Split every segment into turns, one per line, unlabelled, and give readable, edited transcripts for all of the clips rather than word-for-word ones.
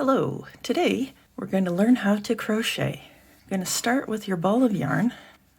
Hello, today we're going to learn how to crochet. You're going to start with your ball of yarn.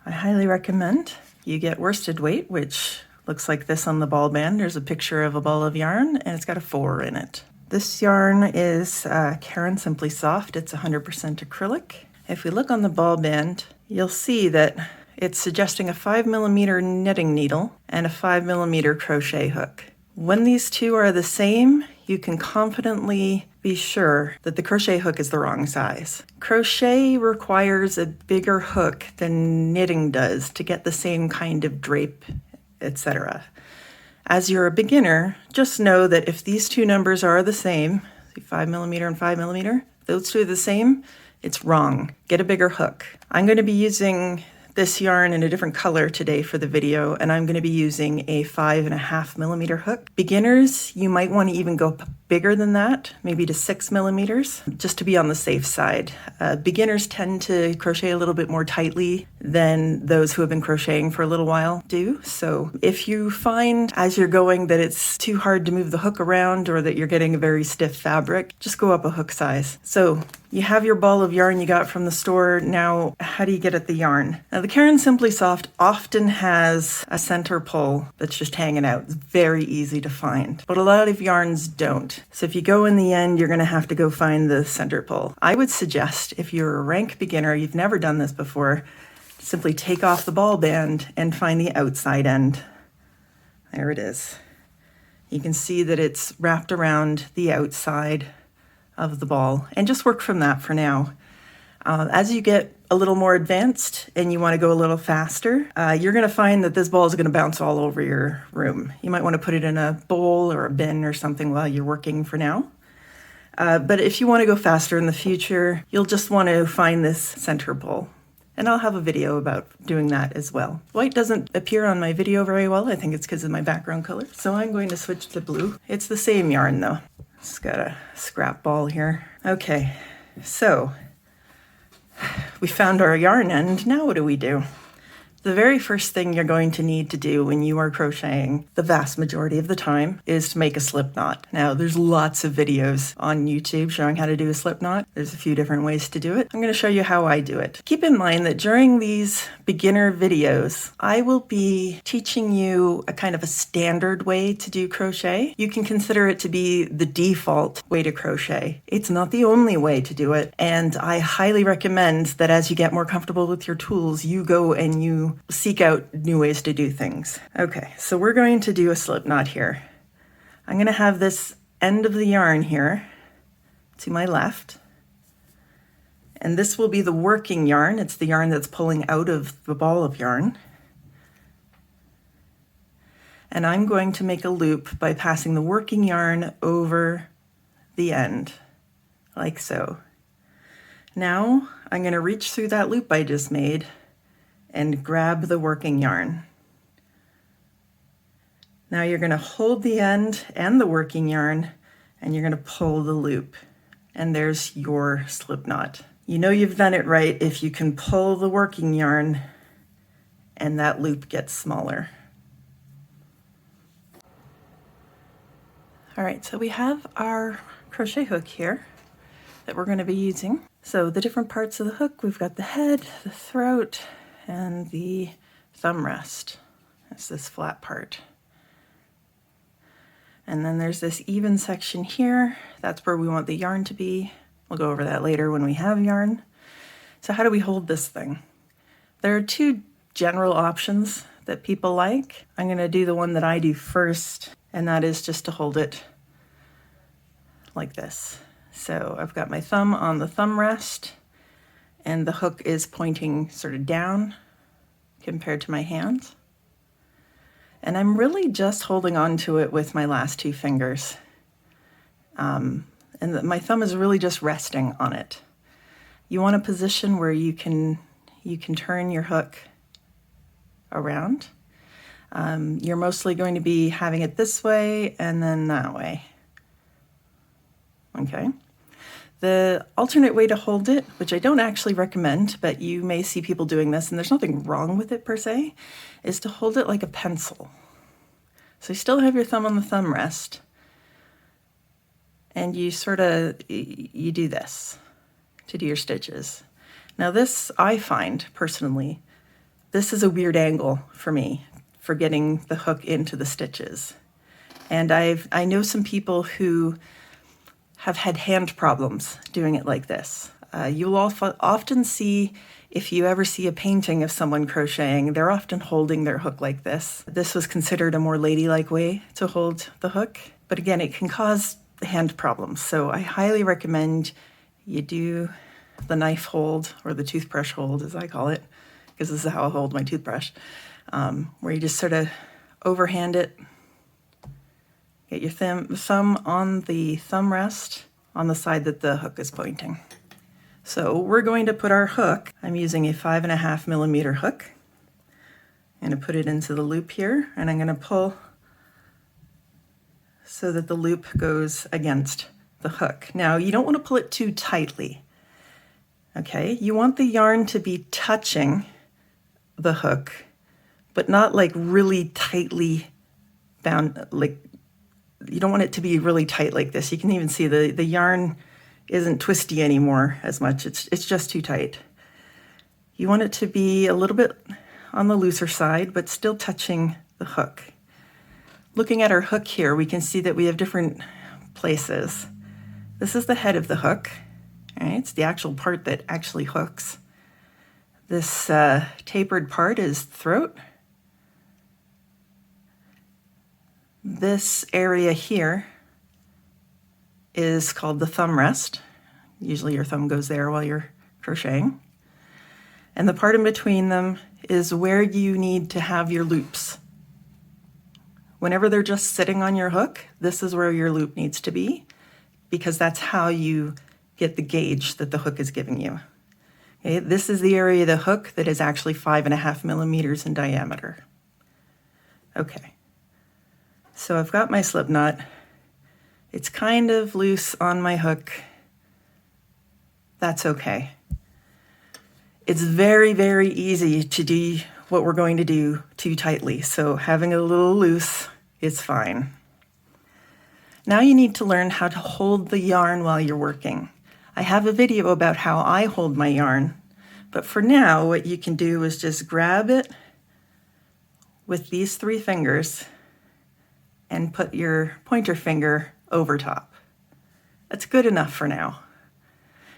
I highly recommend you get worsted weight, which looks like this on the ball band. There's a picture of a ball of yarn and it's got a 4 in it. This yarn is Caron Simply Soft. It's 100% acrylic. If we look on the ball band, you'll see that it's suggesting a 5mm knitting needle and a 5mm crochet hook. When these two are the same, you can confidently be sure that the crochet hook is the wrong size. Crochet requires a bigger hook than knitting does to get the same kind of drape, etc. As you're a beginner, just know that if these two numbers are the same, 5mm and 5mm, those two are the same, it's wrong. Get a bigger hook. I'm going to be using this yarn in a different color today for the video, and I'm going to be using a 5.5mm hook. Beginners, you might want to even go bigger than that, maybe to 6mm, just to be on the safe side. Beginners tend to crochet a little bit more tightly than those who have been crocheting for a little while do. So if you find as you're going that it's too hard to move the hook around or that you're getting a very stiff fabric, just go up a hook size. So you have your ball of yarn you got from the store. Now, how do you get at the yarn? Now, the Caron Simply Soft often has a center pole that's just hanging out. It's very easy to find, but a lot of yarns don't. So if you go in the end, you're gonna have to go find the center pole. I would suggest if you're a rank beginner, you've never done this before, simply take off the ball band and find the outside end. There it is. You can see that it's wrapped around the outside of the ball, and just work from that for now. As you get a little more advanced and you want to go a little faster, you're going to find that this ball is going to bounce all over your room. You might want to put it in a bowl or a bin or something while you're working for now. But if you want to go faster in the future, you'll just want to find this center pole. And I'll have a video about doing that as well. White doesn't appear on my video very well. I think it's because of my background color. So I'm going to switch to blue. It's the same yarn though. It's got a scrap ball here. Okay, so we found our yarn end. Now what do we do? The very first thing you're going to need to do when you are crocheting, the vast majority of the time, is to make a slip knot. Now, there's lots of videos on YouTube showing how to do a slip knot. There's a few different ways to do it. I'm going to show you how I do it. Keep in mind that during these beginner videos, I will be teaching you a kind of a standard way to do crochet. You can consider it to be the default way to crochet. It's not the only way to do it, and I highly recommend that as you get more comfortable with your tools, you go and you seek out new ways to do things. Okay, so we're going to do a slip knot here. I'm going to have this end of the yarn here to my left, and this will be the working yarn. It's the yarn that's pulling out of the ball of yarn. And I'm going to make a loop by passing the working yarn over the end, like so. Now I'm going to reach through that loop I just made and grab the working yarn. Now you're going to hold the end and the working yarn and you're going to pull the loop, and there's your slip knot. You know you've done it right if you can pull the working yarn and that loop gets smaller. All right, so we have our crochet hook here that we're going to be using. So the different parts of the hook, we've got the head, the throat, and the thumb rest. That's this flat part. And then there's this even section here. That's where we want the yarn to be. We'll go over that later when we have yarn. So how do we hold this thing? There are two general options that people like. I'm going to do the one that I do first, and that is just to hold it like this. So I've got my thumb on the thumb rest, and the hook is pointing sort of down compared to my hands. And I'm really just holding on to it with my last two fingers. My thumb is really just resting on it. You want a position where you can turn your hook around. You're mostly going to be having it this way and then that way. Okay. The alternate way to hold it, which I don't actually recommend, but you may see people doing this, and there's nothing wrong with it per se, is to hold it like a pencil. So you still have your thumb on the thumb rest, and you you do this to do your stitches. Now this, I find personally, this is a weird angle for me for getting the hook into the stitches. And I know some people who have had hand problems doing it like this. You'll often see, if you ever see a painting of someone crocheting, they're often holding their hook like this. This was considered a more ladylike way to hold the hook, but again, it can cause hand problems. So I highly recommend you do the knife hold, or the toothbrush hold as I call it, because this is how I hold my toothbrush, where you just sort of overhand it, get your thumb on the thumb rest on the side that the hook is pointing. So we're going to put our hook, I'm using a 5.5 millimeter hook. I'm going to put it into the loop here, and I'm going to pull so that the loop goes against the hook. Now, you don't want to pull it too tightly, okay? You want the yarn to be touching the hook, but not like really tightly bound, like you don't want it to be really tight like this. You can even see the yarn isn't twisty anymore as much. It's just too tight. You want it to be a little bit on the looser side, but still touching the hook. Looking at our hook here, we can see that we have different places. This is the head of the hook, right? It's the actual part that actually hooks. This tapered part is throat. This area here is called the thumb rest. Usually your thumb goes there while you're crocheting. And the part in between them is where you need to have your loops. Whenever they're just sitting on your hook, this is where your loop needs to be, because that's how you get the gauge that the hook is giving you. Okay, this is the area of the hook that is actually 5.5 millimeters in diameter. Okay, so I've got my slip knot. It's kind of loose on my hook. That's okay. It's very, very easy to do what we're going to do too tightly, so having it a little loose is fine. Now you need to learn how to hold the yarn while you're working. I have a video about how I hold my yarn, but for now what you can do is just grab it with these 3 fingers and put your pointer finger over top. That's good enough for now.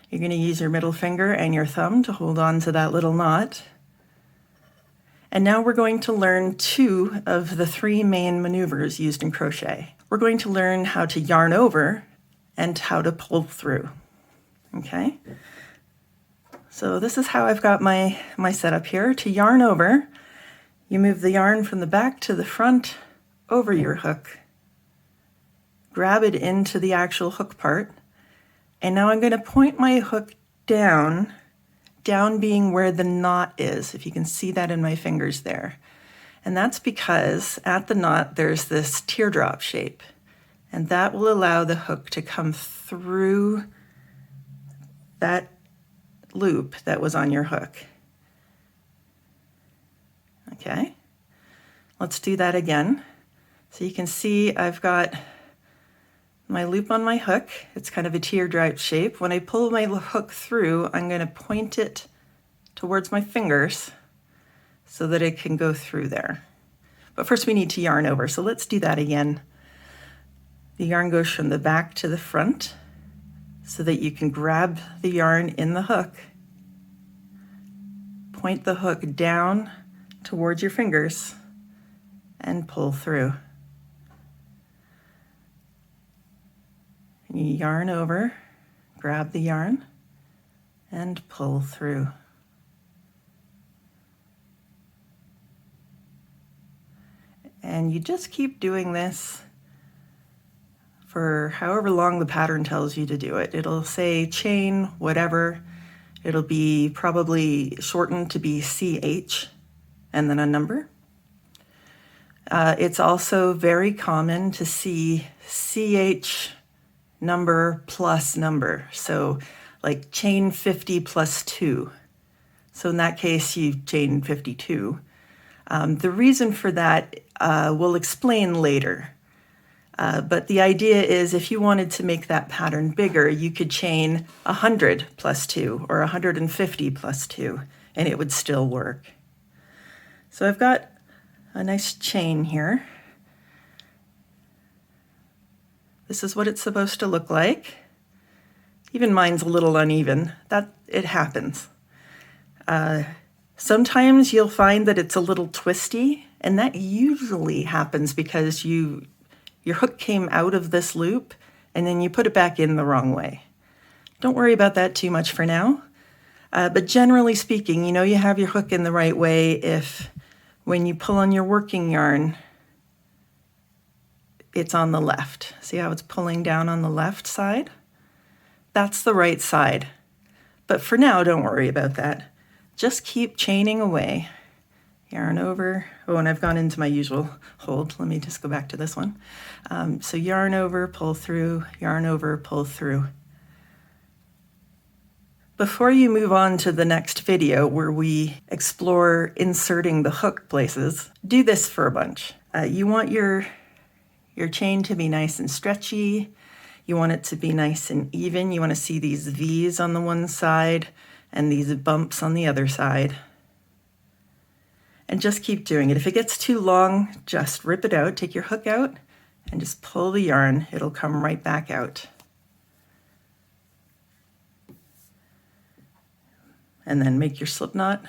You're going to use your middle finger and your thumb to hold on to that little knot. And now we're going to learn 2 of the 3 main maneuvers used in crochet. We're going to learn how to yarn over and how to pull through. Okay? So this is how I've got my setup here. To yarn over, you move the yarn from the back to the front over your hook. Grab it into the actual hook part. And now I'm going to point my hook down being where the knot is, if you can see that in my fingers there. And that's because at the knot there's this teardrop shape, and that will allow the hook to come through that loop that was on your hook. Okay, let's do that again. So you can see I've got my loop on my hook. It's kind of a teardrop shape. When I pull my hook through, I'm going to point it towards my fingers so that it can go through there. But first we need to yarn over, so let's do that again. The yarn goes from the back to the front so that you can grab the yarn in the hook, point the hook down towards your fingers, and pull through. You yarn over, grab the yarn, and pull through. And you just keep doing this for however long the pattern tells you to do it. It'll say chain, whatever. It'll be probably shortened to be CH and then a number. It's also very common to see CH number plus number. So like chain 50 plus 2. So in that case, you chain 52. The reason for that we'll explain later. But the idea is if you wanted to make that pattern bigger, you could chain 100 plus 2 or 150 plus 2, and it would still work. So I've got a nice chain here. This is what it's supposed to look like. Even mine's a little uneven. It happens. Sometimes you'll find that it's a little twisty, and that usually happens because your hook came out of this loop and then you put it back in the wrong way. Don't worry about that too much for now. But generally speaking, you know you have your hook in the right way if when you pull on your working yarn, it's on the left. See how it's pulling down on the left side? That's the right side. But for now, don't worry about that. Just keep chaining away. Yarn over. Oh, and I've gone into my usual hold. Let me just go back to this one. So yarn over, pull through, yarn over, pull through. Before you move on to the next video where we explore inserting the hook places, do this for a bunch. You want your chain to be nice and stretchy. You want it to be nice and even. You want to see these V's on the one side and these bumps on the other side. And just keep doing it. If it gets too long, just rip it out, take your hook out, and just pull the yarn. It'll come right back out. And then make your slip knot.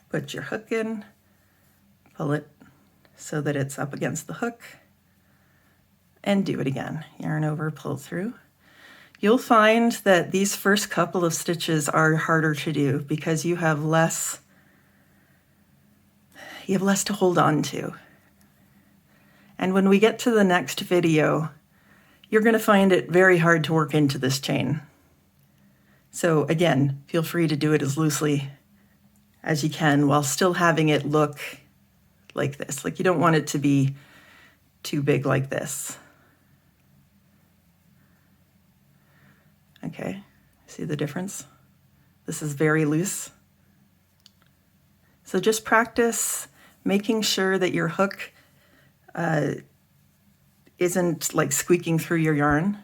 Put your hook in, pull it so that it's up against the hook, and do it again. Yarn over, pull through. You'll find that these first couple of stitches are harder to do because you have less to hold on to. And when we get to the next video, you're going to find it very hard to work into this chain. So again, feel free to do it as loosely as you can while still having it look like this. Like you don't want it to be too big like this. Okay, see the difference? This is very loose. So just practice making sure that your hook isn't like squeaking through your yarn.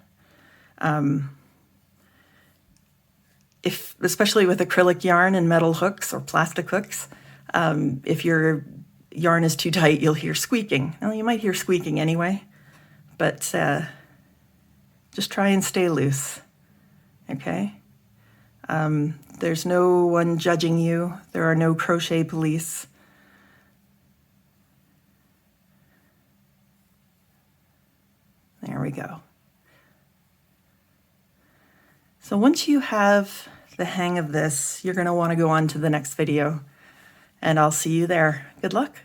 Especially with acrylic yarn and metal hooks or plastic hooks, if your yarn is too tight, you'll hear squeaking. Well, you might hear squeaking anyway, but just try and stay loose, okay? There's no one judging you. There are no crochet police. There we go. So once you have the hang of this, you're going to want to go on to the next video, and I'll see you there. Good luck.